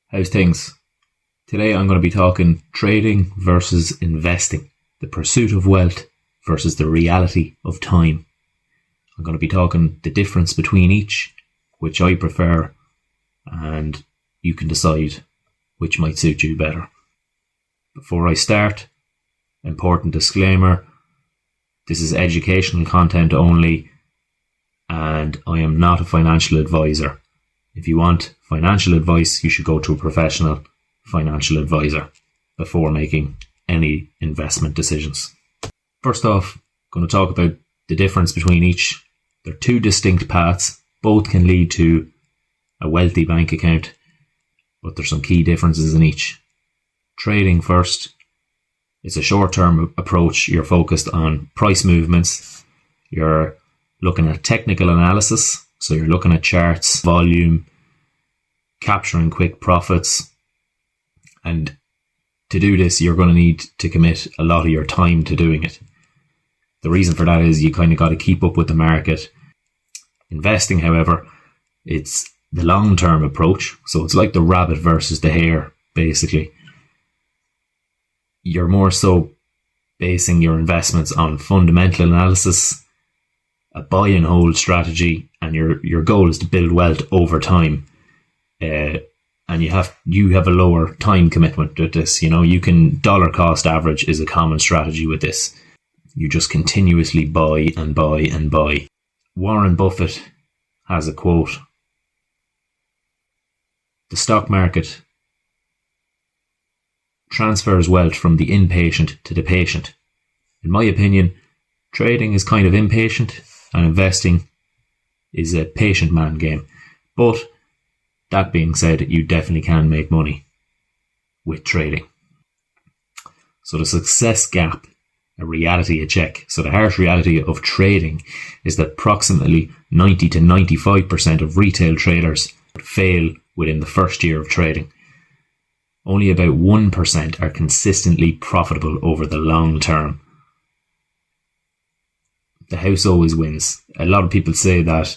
How's things? Today I'm going to be talking trading versus investing, the pursuit of wealth versus the reality of time. I'm going to be talking the difference between each, which I prefer, and you can decide which might suit you better. Before I start, important disclaimer, this is educational content only, and I am not a financial advisor. If you want financial advice, you should go to a professional financial advisor before making any investment decisions. First off, I'm going to talk about the difference between each. They're two distinct paths. Both can lead to a wealthy bank account, but there's some key differences in each. Trading first. It's a short-term approach. You're focused on price movements. You're looking at technical analysis. So you're looking at charts, volume, capturing quick profits. And to do this, you're going to need to commit a lot of your time to doing it. The reason for that is you kind of got to keep up with the market. Investing, however, it's the long-term approach. So it's like the rabbit versus the hare, basically. You're more so basing your investments on fundamental analysis, a buy and hold strategy, and your goal is to build wealth over time. And you have a lower time commitment with this. You know, you can dollar cost average is a common strategy with this. You just continuously buy and buy and buy. Warren Buffett has a quote: "The stock market transfers wealth from the impatient to the patient." In my opinion, trading is kind of impatient and investing is a patient man game. But that being said, you definitely can make money with trading. So the success gap, a reality check. So the harsh reality of trading is that approximately 90 to 95% of retail traders fail within the first year of trading. Only about 1% are consistently profitable over the long term. The house always wins. A lot of people say that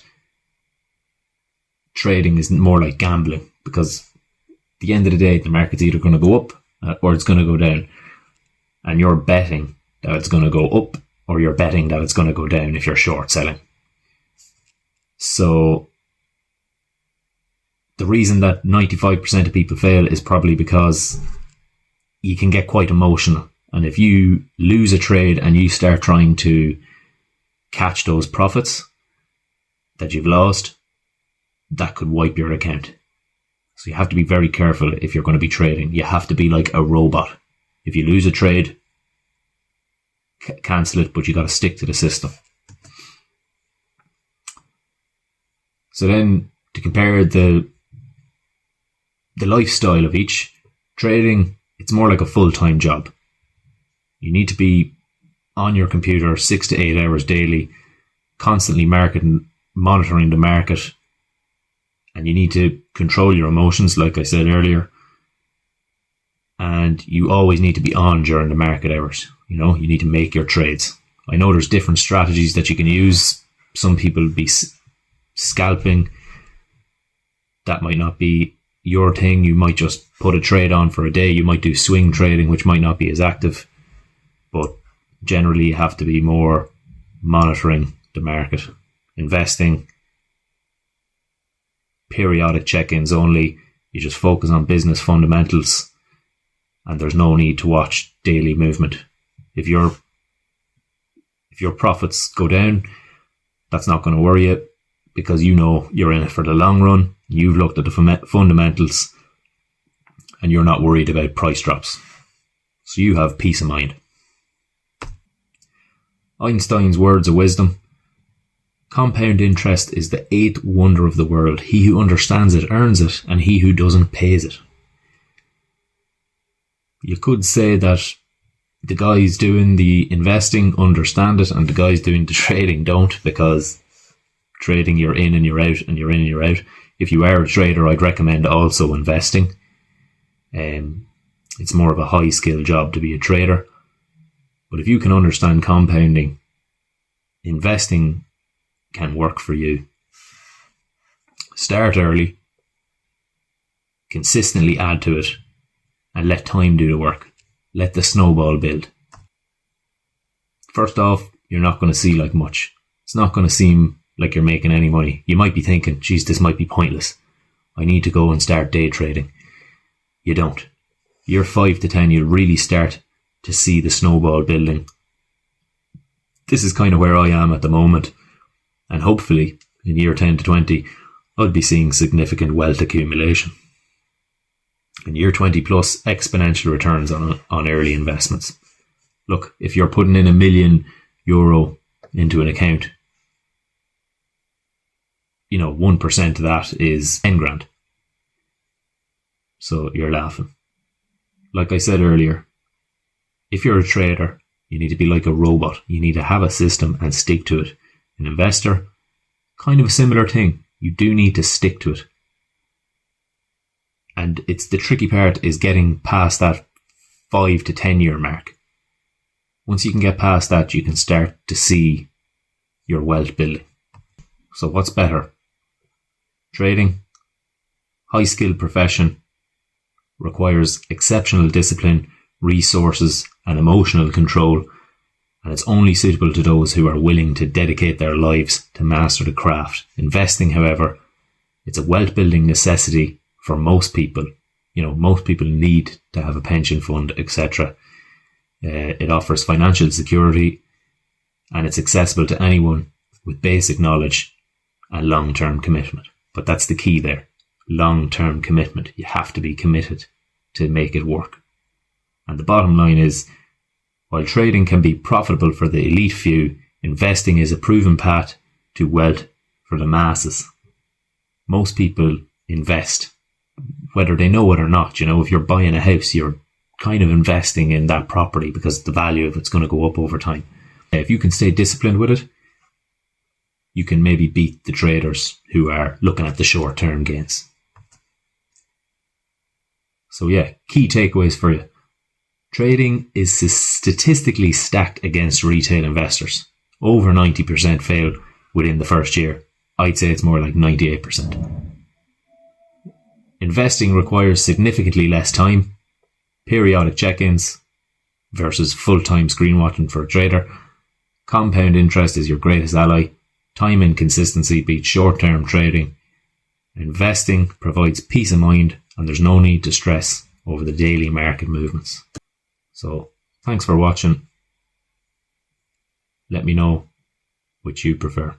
trading is more like gambling because at the end of the day, the market's either going to go up or it's going to go down. And you're betting that it's going to go up or you're betting that it's going to go down if you're short selling. So the reason that 95% of people fail is probably because you can get quite emotional. And if you lose a trade and you start trying to catch those profits that you've lost, that could wipe your account. So you have to be very careful if you're going to be trading. You have to be like a robot. If you lose a trade, cancel it, but you got to stick to the system. So then to compare the lifestyle of each, trading, it's more like a full-time job. You need to be on your computer 6 to 8 hours daily, constantly monitoring the market, and you need to control your emotions, like I said earlier. And you always need to be on during the market hours. You know, you need to make your trades. I know there's different strategies that you can use. Some people be scalping. That might not be your thing. You might just put a trade on for a day. You might do swing trading, which might not be as active. But generally, you have to be more monitoring the market. Investing, periodic check-ins only. You just focus on business fundamentals, and there's no need to watch daily movement. If your profits go down, that's not going to worry you because you know you're in it for the long run. You've looked at the fundamentals, and you're not worried about price drops. So you have peace of mind. Einstein's words of wisdom: "Compound interest is the eighth wonder of the world. He who understands it earns it, and he who doesn't pays it." You could say that the guys doing the investing understand it and the guys doing the trading don't, because trading, you're in and you're out and you're in and you're out. If you are a trader, I'd recommend also investing. It's more of a high skill job to be a trader. But if you can understand compounding, investing can work for you. Start early. consistently add to it, and let time do the work. Let the snowball build. First off, you're not going to see like much. It's not going to seem like you're making any money. You might be thinking, geez, this might be pointless. I need to go and start day trading. You don't. Year 5 to 10, you'll really start to see the snowball building. This is kind of where I am at the moment. And hopefully, in year 10 to 20, I'll be seeing significant wealth accumulation. In year 20 plus, exponential returns on early investments. Look, if you're putting in €1 million into an account, 1% of that is 10 grand. So you're laughing. Like I said earlier, if you're a trader, you need to be like a robot. You need to have a system and stick to it. An investor, kind of a similar thing. You do need to stick to it. And it's the tricky part is getting past that 5 to 10 year mark. Once you can get past that, you can start to see your wealth building. So what's better? Trading, high skilled profession, requires exceptional discipline, resources and emotional control, and it's only suitable to those who are willing to dedicate their lives to master the craft. Investing, however, it's a wealth building necessity for most people. Most people need to have a pension fund, etc. It offers financial security and it's accessible to anyone with basic knowledge and long-term commitment. But that's the key there. Long-term commitment. You have to be committed to make it work. And the bottom line is, while trading can be profitable for the elite few, investing is a proven path to wealth for the masses. Most people invest, whether they know it or not. If you're buying a house, you're kind of investing in that property because the value of it's going to go up over time. If you can stay disciplined with it, you can maybe beat the traders who are looking at the short-term gains. So yeah, key takeaways for you. Trading is statistically stacked against retail investors. Over 90% fail within the first year. I'd say it's more like 98%. Investing requires significantly less time, periodic check-ins versus full-time screen watching for a trader. Compound interest is your greatest ally. Time and consistency beats short-term trading. Investing provides peace of mind and there's no need to stress over the daily market movements. So, thanks for watching. Let me know which you prefer.